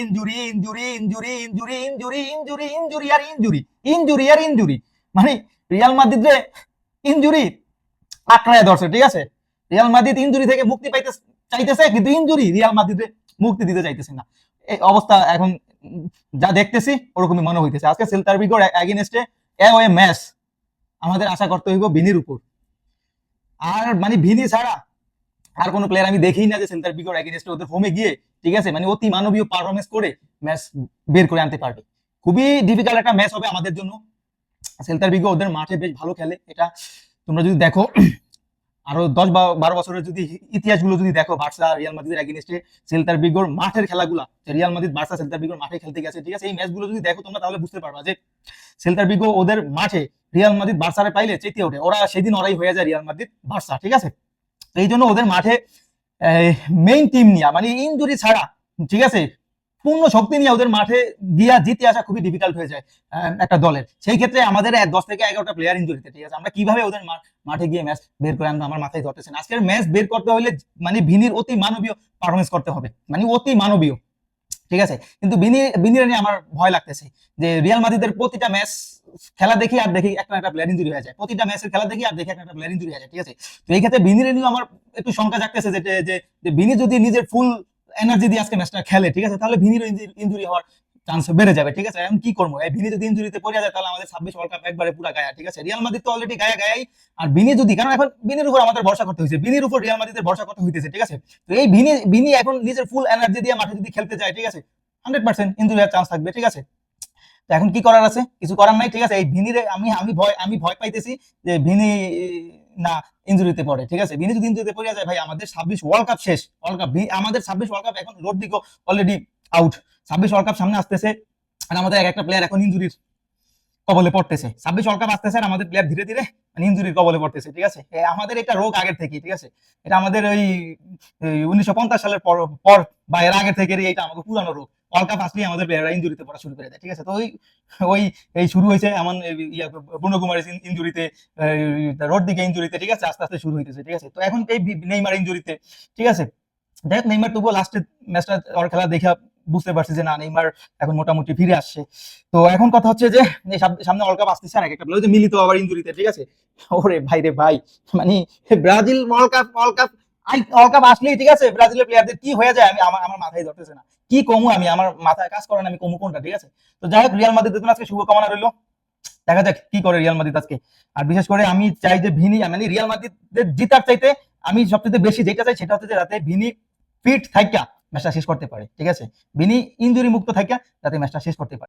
Injury injury injury injury injury injury injury আর injury injury আর injury, মানে Real মাদ্রিদে ইনজুরি আঁকড়ায় ধরছে। ঠিক আছে, রিয়াল মাদ্রিদ ইনজুরি থেকে মুক্তি পাইতে চাইতেছে, কিন্তু ইনজুরি রিয়াল মাদ্রিদে মুক্তি দিতে চাইতেছে না। এই অবস্থা এখন যা দেখতেছি ওরকমই মনে হইতেছে। আজকে সেল্তা ভিগোর এগেইনস্টে ওই ম্যাচ আমাদের আশা করতে হইব ভিনির উপর। আর মানে ভিনি ছাড়া আর কোনো প্লেয়ার আমি দেখি না যে সেল্তা ভিগোর এগেইনস্টে ওদের হোমে গিয়ে, ঠিক আছে, মানে অতি মানবীয় পারফরমেন্স করে ম্যাচ বের করে আনতে পারবে। খুবই ডিফিকাল্ট একটা ম্যাচ হবে আমাদের জন্য। সেল্তা ভিগো ওদের মাঠে বেশ ভালো খেলে, এটা তোমরা যদি দেখো আরো 10-12 বছরের যদি ইতিহাসগুলো যদি দেখো, বার্সা রিয়াল মাদ্রিদের এগেইনস্টে সেল্তা ভিগোর মাঠের খেলাগুলা, রিয়াল মাদ্রিদ বার্সা সেল্তা ভিগোর মাঠে খেলতে গেছে, ঠিক আছে, এই ম্যাচগুলো যদি দেখো তোমরা তাহলে বুঝতে পারবা যে সেল্তা ভিগো ওদের মাঠে রিয়াল মাদ্রিদ বার্সারে পাইলে চেতে ওঠে, ওরা সেদিন ওরাই হয়ে যায় রিয়াল মাদ্রিদ বার্সা। ঠিক আছে, এই জন্য ওদের মাঠে মেইন টিম নিয়ে, মানে ইনজুরি ছাড়া, ঠিক আছে, পূর্ণ শক্তি নিয়ে ওদের মাঠে গিয়া জিতে আসা খুবই ডিফিকাল্ট হয়ে যায় একটা দলের। সেই ক্ষেত্রে আমাদের 10 থেকে 11টা প্লেয়ার ইনজুরিতে, ঠিক আছে, আমরা কিভাবে ওদের মাঠে গিয়ে ম্যাচ বের করে আনবো আমার মাথায় ধরতেছে না। আজকের ম্যাচ বের করতে হলে মানে ভিনির অতি মানবীয় পারফরমেন্স করতে হবে, মানে অতি মানবীয়। ঠিক আছে, কিন্তু বিনির নিয়ে আমার ভয় লাগতেছে যে রিয়াল মাদ্রিদের প্রতিটা ম্যাচ খেলা দেখি আর দেখি একটা একটা প্লেয়ার ইনজুরি হয়ে যায়, প্রতিটা ম্যাচের খেলা দেখি আর দেখি একটা একটা প্লেয়ার ইনজুরি হয়ে যায়। ঠিক আছে, তো এই ক্ষেত্রে বিনির নিয়ে আমার একটু শঙ্কা জাগতেছে যে বিনি যদি নিজের ফুল এনার্জি দিয়ে আজকে ম্যাচটা খেলে, ঠিক আছে, তাহলে ভিনির ইনজুরি হওয়ার চান্স বেড়ে যাবে। ঠিক আছে, এখন কি করবো, এই ভিনি যদি ইনজুরিতে পড়ে যায় তাহলে আমাদের 26 ওয়ার্ল্ড কাপ একবারে পুরো গায়া। ঠিক আছে, রিয়াল মাদ্রিদ তো অলরেডি গায়াই, আর বিনি যদি, কারণ এখন বিনির উপর আমাদের ভরসা করতে হয়েছে, বিনির উপর রিয়াল মাদ্রিদের ভরসা করতে হইতেছে। ঠিক আছে, তো এই বিনি এখন নিজের ফুল এনার্জি দিয়ে মাঠে যদি খেলতে যায়, ঠিক আছে, 100% ইনজুরি হওয়ার চান্স থাকবে। ঠিক আছে, তো এখন কি করার আছে, কিছু করার নাই। ঠিক আছে, এই ভিনিরে আমি ভয় পাইতেছি যে ভিনি না ইনজুরিতে পড়ে। ঠিক আছে, ভিনি যদি ইনজুরিতে পড়ে যায় ভাই আমাদের 26 ওয়ার্ল্ড কাপ শেষ। ওয়ার্ল্ড কাপ আমাদের 26 ওয়ার্ল্ড কাপ এখন রোডরিগো অলরেডি আউট, 26 ওয়ার্ল্ড কাপ সামনে আসতেছে, আর আমাদের একটা প্লেয়ার এখন ইনজুরির কবলে পড়তেছে। 26 ওয়ার্ল্ড কাপ আসতেছে আর আমাদের প্লেয়ার ধীরে ধীরে মানে ইনজুরির কবলে পড়তেছে। ঠিক আছে, আমাদের এটা রোগ আগের থেকে। ঠিক আছে, এটা আমাদের ওই 1950 সালের পর বা এর আগের থেকে এটা আমাদের পুরানো রোগ। ওয়ার্ল্ড কাপ আসলেই আমাদের প্লেয়াররা ইনজুরিতে পড়া শুরু করে দেয়। ঠিক আছে, তো ওই এই শুরু হয়েছে এমন ব্রুনো গুমারেস ইনজুরিতে, রোডরিগো ইনজুরিতে, ঠিক আছে, আস্তে আস্তে শুরু হইতেছে। ঠিক আছে, তো এখন এই নেইমার ইনজুরিতে। ঠিক আছে, দেখ নেইমার তবুও লাস্টের ম্যাচটা ওর খেলা দেখা বুঝতে পারছি যে না, নেইমার এখন মোটামুটি ফিরে আসছে। তো এখন কথা হচ্ছে যে সামনে ওয়ার্ল্ড কাপ আসতেছে, আর একটা প্লেয়ার যে মিলিত আবার ইনজুরিতে। ঠিক আছে, ওরে ভাই রে ভাই, মানে ব্রাজিল ওয়ার্ল্ড কাপ আসলেই, ঠিক আছে, ব্রাজিলের প্লেয়ারদের কি হয়ে যায় আমি আমার মাথায় ধরতেছে না, কি কমু আমি, আমার মাথায় কাজ করে না আমি কমু কোনটা। ঠিক আছে, তো যাই হোক, রিয়াল মাদ্রিদের জন্য আজকে শুভকামনা রইলো, দেখা যাক কি করে রিয়াল মাদ্রিদ আজকে। আর বিশেষ করে আমি চাই যে ভিনি, মানে রিয়াল মাদ্রিদের জিতার চাইতে আমি সবচেয়ে বেশি যেটা চাই সেটা হচ্ছে যে যাতে ভিনি ফিট থাইকা ম্যাচটা শেষ করতে পারে। ঠিক আছে, ভিনি ইনজুরি মুক্ত থাইকা যাতে ম্যাচটা শেষ করতে পারে।